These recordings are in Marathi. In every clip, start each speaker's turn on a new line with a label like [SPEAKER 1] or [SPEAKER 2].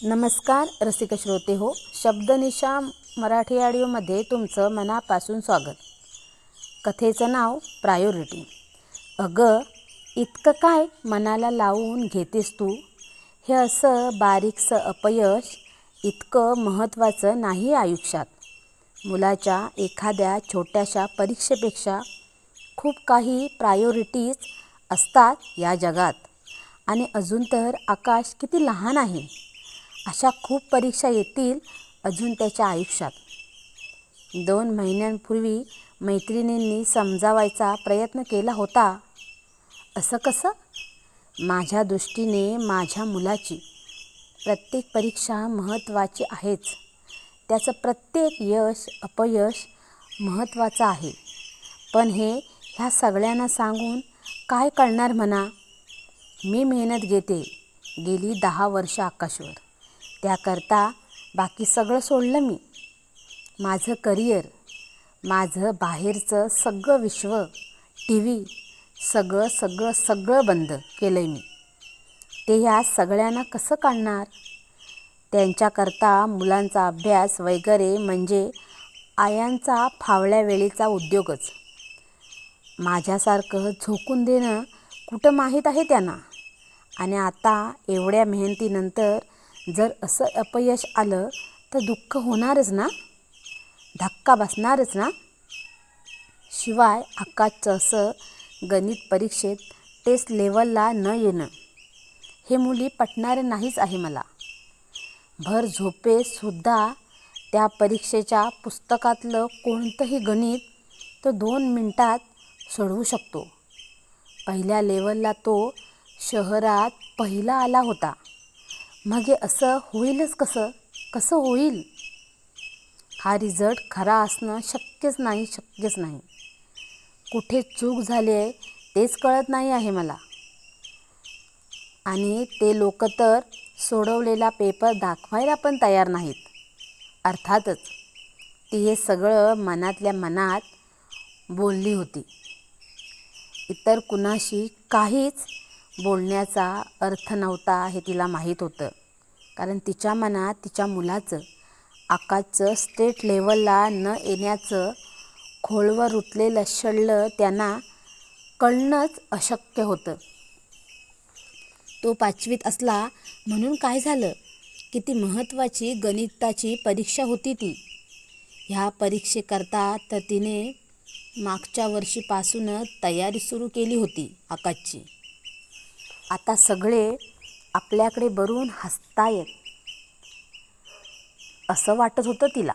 [SPEAKER 1] नमस्कार रसिक श्रोते हो, शब्दनिशा मराठी ऑडिओमध्ये तुमचं मनापासून स्वागत. कथेचं नाव प्रायोरिटी. अगं, इतकं काय मनाला लावून घेतेस तू? हे असं बारीकसं अपयश इतकं महत्त्वाचं नाही आयुष्यात. मुलाच्या एखाद्या छोट्याशा परीक्षेपेक्षा खूप काही प्रायोरिटीज असतात या जगात. आणि अजून तर आकाश किती लहान आहे. अशा खूप परीक्षा येतील अजून त्याच्या आयुष्यात. 2 महिन्यांपूर्वी मैत्रिणींनी समजावायचा प्रयत्न केला होता. असं कसं? माझ्या दृष्टीने माझ्या मुलाची प्रत्येक परीक्षा महत्त्वाची आहेच. त्याचं प्रत्येक यश अपयश महत्त्वाचं आहे. पण ह्या सगळ्यांना सांगून काय कळणार म्हणा. मी मेहनत घेते गेली 10 वर्ष आकाशवर. त्याकरता बाकी सगळं सोडलं मी. माझं करिअर, माझं बाहेरचं सगळं विश्व, TV सगळं बंद केलं आहे मी. ते ह्या सगळ्यांना कसं काढणार? त्यांच्याकरता मुलांचा अभ्यास वगैरे म्हणजे आयांचा फावल्या वेळेचा उद्योगच. माझ्यासारखं झोकून देणं कुठं माहीत आहे त्यांना. आणि आता एवढ्या मेहनतीनंतर जर असं अपयश आलं तर दुःख होणारच ना, धक्का बसणारच ना. शिवाय आकाशचं असं गणित परीक्षेत टेस्ट लेवलला न येणं हे मुली पटणारे नाहीच आहे मला. भर झोपेसुद्धा त्या परीक्षेच्या पुस्तकातलं कोणतंही गणित तो 2 मिनिटात सोडवू शकतो. पहिल्या लेवलला तो शहरात पहिला आला होता. मग हे असं होईलच कसं होईल? हा रिझल्ट खरा असणं शक्यच नाही. कुठे चूक झाली आहे तेच कळत नाही आहे मला. आणि ते लोक तर सोडवलेला पेपर दाखवायला पण तयार नाहीत. अर्थातच ती हे सगळं मनातल्या मनात बोलली होती. इतर कुणाशी काहीच बोलण्याचा अर्थ नव्हता हे तिला माहीत होतं. कारण तिच्या मनात तिच्या मुलाचं आकाशचं स्टेट लेवलला न येण्याचं खोलवर रुतलेलं शल्य त्यांना कळणंच अशक्य होतं. तो 5वीत असला म्हणून काय झालं? किती महत्त्वाची गणिताची परीक्षा होती ती. ह्या परीक्षेकरता तर तिने मागच्या वर्षीपासूनच तयारी सुरू केली होती आकाशची. आता सगळे आपल्याकडे बरून हसतायत असं वाटत होतं तिला.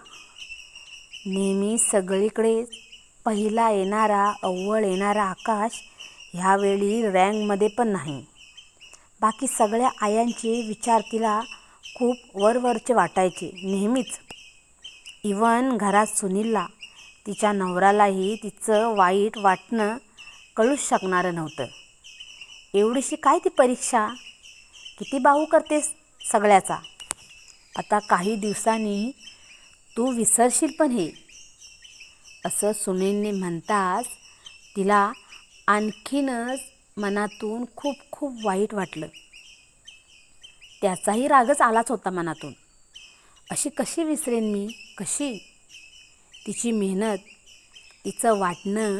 [SPEAKER 1] नेहमी सगळीकडे पहिला येणारा, अव्वल येणारा आकाश ह्यावेळी रँकमध्ये पण नाही. बाकी सगळ्या आयांचे विचार तिला खूप वरवरचे वाटायचे नेहमीच. इवन घरात सुनीलला, तिच्या नवऱ्यालाही तिचं वाईट वाटणं कळूच शकणारं नव्हतं. एवढीशी काय ती परीक्षा? किती बाहू करतेस सगळ्याचा? आता काही दिवसांनी तू विसरशील पण हे. असं सुनीलने म्हणताच तिला आणखीनच मनातून खूप वाईट वाटलं. त्याचाही रागच आलाच होता मनातून. अशी कशी विसरेन मी? कशी? तिची मेहनत, तिचं वाटणं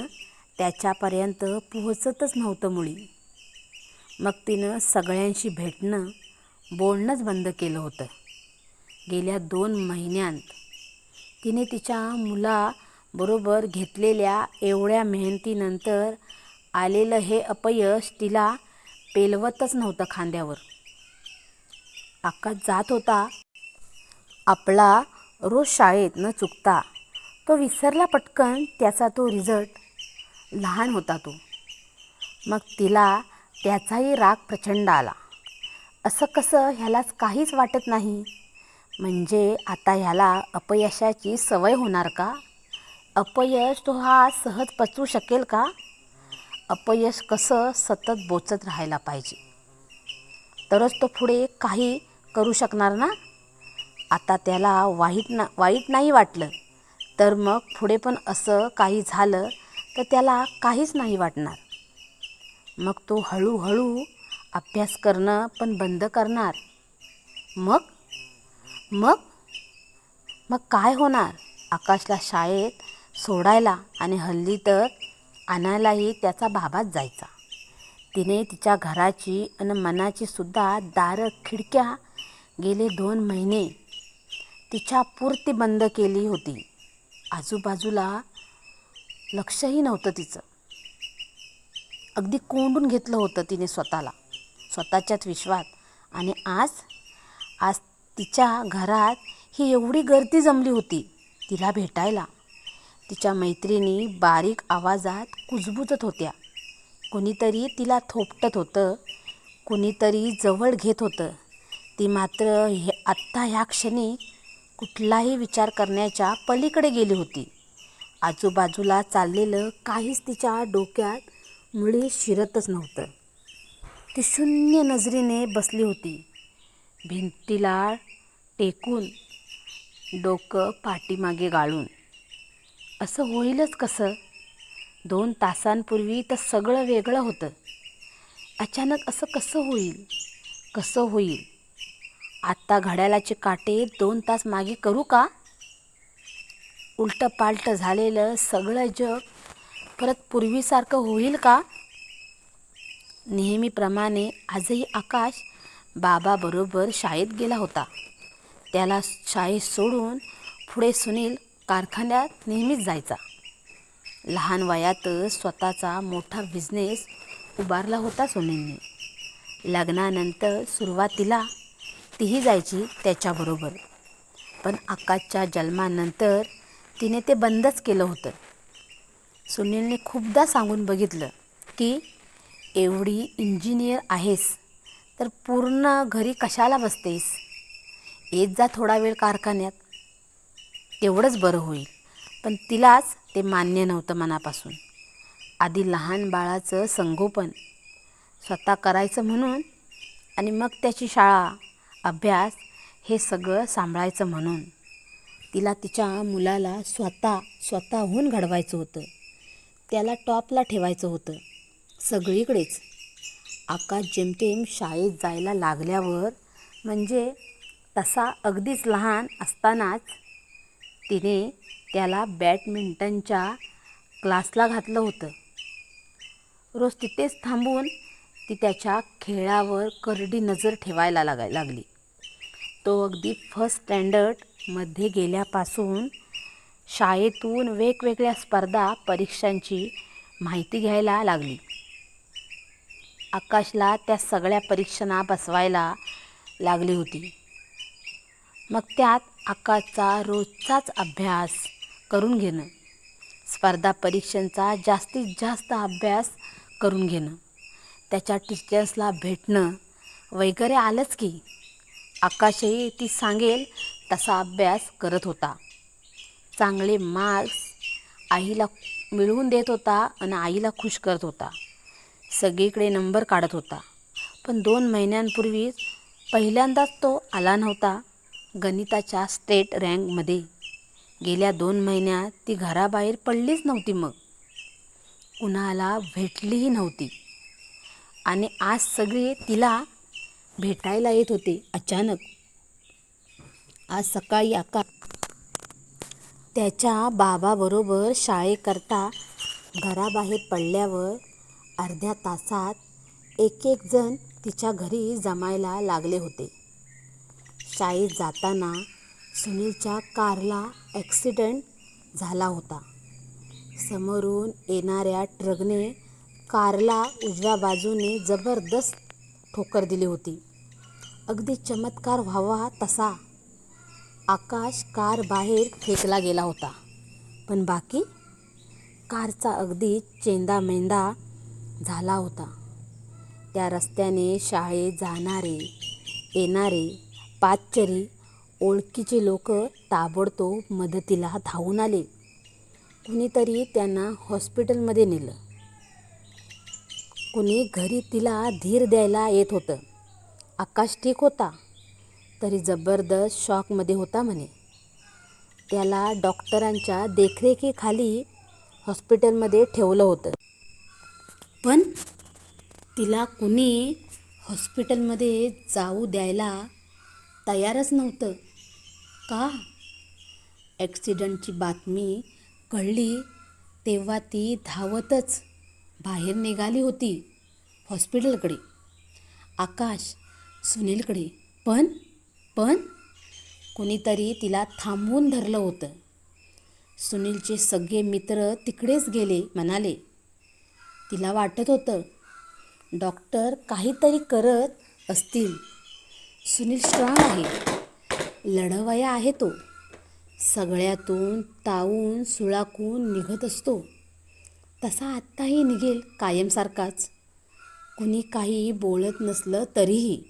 [SPEAKER 1] त्याच्यापर्यंत पोहोचतच नव्हतं मुळी. मग तिनं सगळ्यांशी भेटणं, बोलणंच बंद केलं होतं. गेल्या 2 महिन्यांत तिने तिच्या मुलाबरोबर घेतलेल्या एवढ्या मेहनतीनंतर आलेलं हे अपयश तिला पेलवतच नव्हतं खांद्यावर. आकाश जात होता आपला रोज शाळेत न चुकता. तो विसरला पटकन त्याचा तो रिझल्ट. लहान होता तो. मग तिला त्याचाही राग प्रचंड आला. असं कसं ह्यालाच काहीच वाटत नाही? म्हणजे आता ह्याला अपयशाची सवय होणार का? अपयश तो हा सहज पचवू शकेल का? अपयश कसं सतत बोचत राहायला पाहिजे, तरच तो पुढे काही करू शकणार ना. आता त्याला वाईट नाही वाटलं तर मग पुढे पण असं काही झालं तर त्याला काहीच नाही वाटणार. मग तो हळूहळू अभ्यास करणं पण बंद करणार. मग मग मग काय होणार? आकाशला शाळेत सोडायला आणि हल्ली तर आणायलाही त्याचा बाबाच जायचा. तिने तिच्या घराची आणि मनाची सुद्धा दारं खिडक्या गेले 2 महिने तिच्या पुरती बंद केली होती. आजूबाजूला लक्षही नव्हतं तिचं. अगदी कोंडून घेतलं होतं तिने स्वतःला, स्वतःच्याच विश्वात. आणि आज आज तिच्या घरात ही एवढी गर्दी जमली होती तिला भेटायला. तिच्या मैत्रिणी बारीक आवाजात कुजबुजत होत्या. कुणीतरी तिला थोपटत होतं, कुणीतरी जवळ घेत होतं. ती मात्र आत्ता ह्या क्षणी कुठलाही विचार करण्याच्या पलीकडे गेली होती. आजूबाजूला चाललेलं काहीच तिच्या डोक्यात मुळी शिरतच नव्हतं. ती शून्य नजरेने बसली होती, भिंतीला टेकून, डोकं पाठीमागे गाळून. असं होईलच कसं? 2 तासांपूर्वी तर सगळं वेगळं होतं. अचानक असं कसं होईल? कसं होईल? आत्ता घड्याळाचे काटे 2 तास मागे करू का? उलटंपालटं झालेलं सगळं जग परत पूर्वीसारखं होईल का? नेहमीप्रमाणे आजही आकाश बाबाबरोबर शाळेत गेला होता. त्याला शाळेत सोडून पुढे सुनील कारखान्यात नेहमीच जायचा. लहान वयातच स्वतःचा मोठा बिझनेस उभारला होता सुनीलने. लग्नानंतर सुरुवातीला तीही जायची त्याच्याबरोबर, पण आकाशच्या जन्मानंतर तिने ते बंदच केलं होतं. सुनीलने खूपदा सांगून बघितलं की एवढी इंजिनियर आहेस तर पूर्ण घरी कशाला बसतेस? येत जा थोडा वेळ कारखान्यात, तेवढंच बरं होईल. पण तिलाच ते मान्य नव्हतं मनापासून. आधी लहान बाळाचं संगोपन स्वतः करायचं म्हणून, आणि मग त्याची शाळा, अभ्यास हे सगळं सांभाळायचं म्हणून. तिला तिच्या मुलाला स्वतःहून घडवायचं होतं. त्याला टॉपला ठेवायचं होतं सगळीकडेच. आकाश जेमतेम शाळेत जायला लागल्यावर, म्हणजे तसा अगदीच लहान असतानाच, तिने त्याला बॅडमिंटनच्या क्लासला घातलं होतं. रोज तिथेच थांबून ती त्याच्या खेळावर करडी नजर ठेवायला लागली. तो अगदी फर्स्ट स्टँडर्डमध्ये गेल्यापासून शाळेतून वेगवेगळ्या स्पर्धा परीक्षांची माहिती घ्यायला लागली. आकाशला त्या सगळ्या परीक्षांना बसवायला लागली होती. मग त्यात आकाशचा रोजचाच अभ्यास करून घेणं, स्पर्धा परीक्षांचा जास्तीत जास्त अभ्यास करून घेणं, त्याच्या टीचर्सला भेटणं वगैरे आलंच की. आकाशही ती सांगेल तसा अभ्यास करत होता. चांगले मार्क्स आईला मिळवून देत होता आणि आईला खुश करत होता. सगळीकडे नंबर काढत होता. पण 2 महिन्यांपूर्वीच पहिल्यांदाच तो आला नव्हता गणिताच्या स्टेट रँकमध्ये. गेल्या 2 महिन्यात ती घराबाहेर पडलीच नव्हती. मग कुणाला भेटलीही नव्हती. आणि आज सगळे तिला भेटायला येत होते अचानक. आज सकाळी आकाश त्याच्या बाबाबरोबर शाळेकरता घराबाहेर पडल्यावर अर्ध्या तासात एक जण तिच्या घरी जमायला लागले होते. शाळेत जाताना सुनीलच्या कारला ॲक्सिडेंट झाला होता. समोरून येणाऱ्या ट्रकने कारला उजव्या बाजूने जबरदस्त ठोकर दिली होती. अगदी चमत्कार व्हावा तसा आकाश कार बाहेर फेकला गेला होता. पण बाकी कारचा अगदी चेंदामेंदा झाला होता. त्या रस्त्याने शाळेत जाणारे येणारे पादचारी ओळखीचे लोक ताबडतोब मदतीला धावून आले. कुणीतरी त्यांना हॉस्पिटलमध्ये नेलं. कुणी घरी तिला धीर द्यायला येत होतं. आकाश ठीक होता, तरी जबरदस्त शॉकमध्ये होता म्हणे. त्याला डॉक्टरांच्या देखरेखीखाली हॉस्पिटलमध्ये ठेवलं होतं. पण तिला कुणी हॉस्पिटलमध्ये जाऊ द्यायला तयारच नव्हतं. का? ॲक्सिडंटची बातमी कळली तेव्हा ती धावतच बाहेर निघाली होती हॉस्पिटलकडे. आकाश सुनीलकडे. पण कोणीतरी तिला थांबवून धरलं होतं. सुनीलचे सगळे मित्र तिकडेच गेले म्हणाले. तिला वाटत होतं डॉक्टर काहीतरी करत असतील. सुनील स्ट्रॉंग आहे, लढवया आहे तो. सगळ्यातून तावून सुळाकून निघत असतो. तसा आत्ताही निघेल कायमसारखाच. कुणी काही बोलत नसलं तरीही.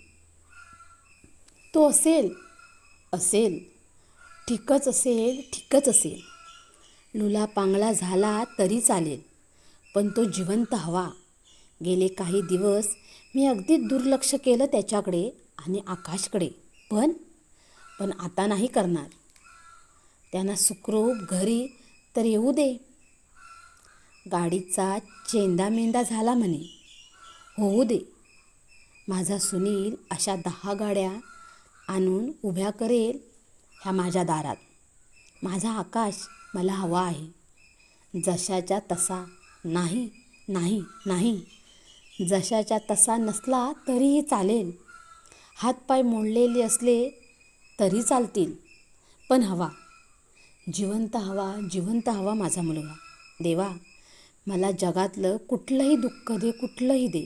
[SPEAKER 1] तो असेल ठीकच असेल. लुला पांगळा झाला तरी चालेल, पण तो जिवंत हवा. गेले काही दिवस मी अगदी दुर्लक्ष केलं त्याच्याकडे आणि आकाशकडे. पण आता नाही करणार. त्यांना सुखरूप घरी तर येऊ दे. गाडीचा चेंदामेंदा झाला म्हणे, होऊ दे. माझा सुनील अशा 10 गाड्या आणून उभ्या करेल ह्या माझ्या दारात. माझा आकाश मला हवा आहे, जशाच्या तसा. नाही, जशाच्या तसा नसला तरीही चालेल. हातपाय मोडलेले असले तरी चालतील, पण हवा, जिवंत हवा माझा मुलगा. देवा, मला जगातलं कुठलंही दुःख दे, कुठलंही दे,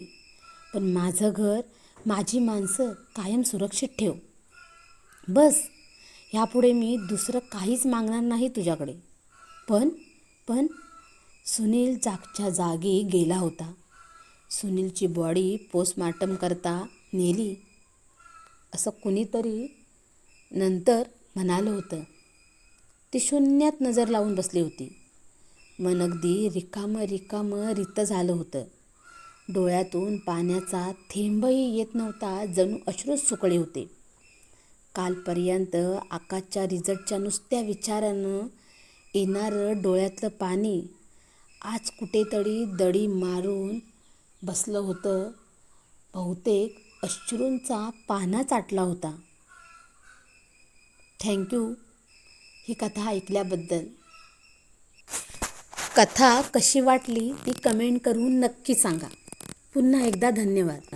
[SPEAKER 1] पण माझं घर, माझी माणसं कायम सुरक्षित ठेव. बस, ह्यापुढे मी दुसरं काहीच मागणार नाही तुझ्याकडे. पण सुनील जागच्या जागी गेला होता. सुनीलची बॉडी पोस्टमॉर्टम करता नेली असं कुणीतरी नंतर म्हणालं होतं. ती शून्यात नजर लावून बसली होती. मन अगदी रिकामं रिक्त झालं होतं. डोळ्यातून पाण्याचा थेंबही येत नव्हता, जणू अश्रूच सुकले होते. कालपर्यंत आकाशच्या रिझल्टच्या नुसत्या विचारानं येणारं डोळ्यातलं पाणी आज कुठेतरी दडी मारून बसलं होतं. बहुतेक अश्रूंचा पाना चाटला होता. थँक्यू ही कथा ऐकल्याबद्दल. कथा कशी वाटली ती कमेंट करून नक्की सांगा. पुन्हा एकदा धन्यवाद.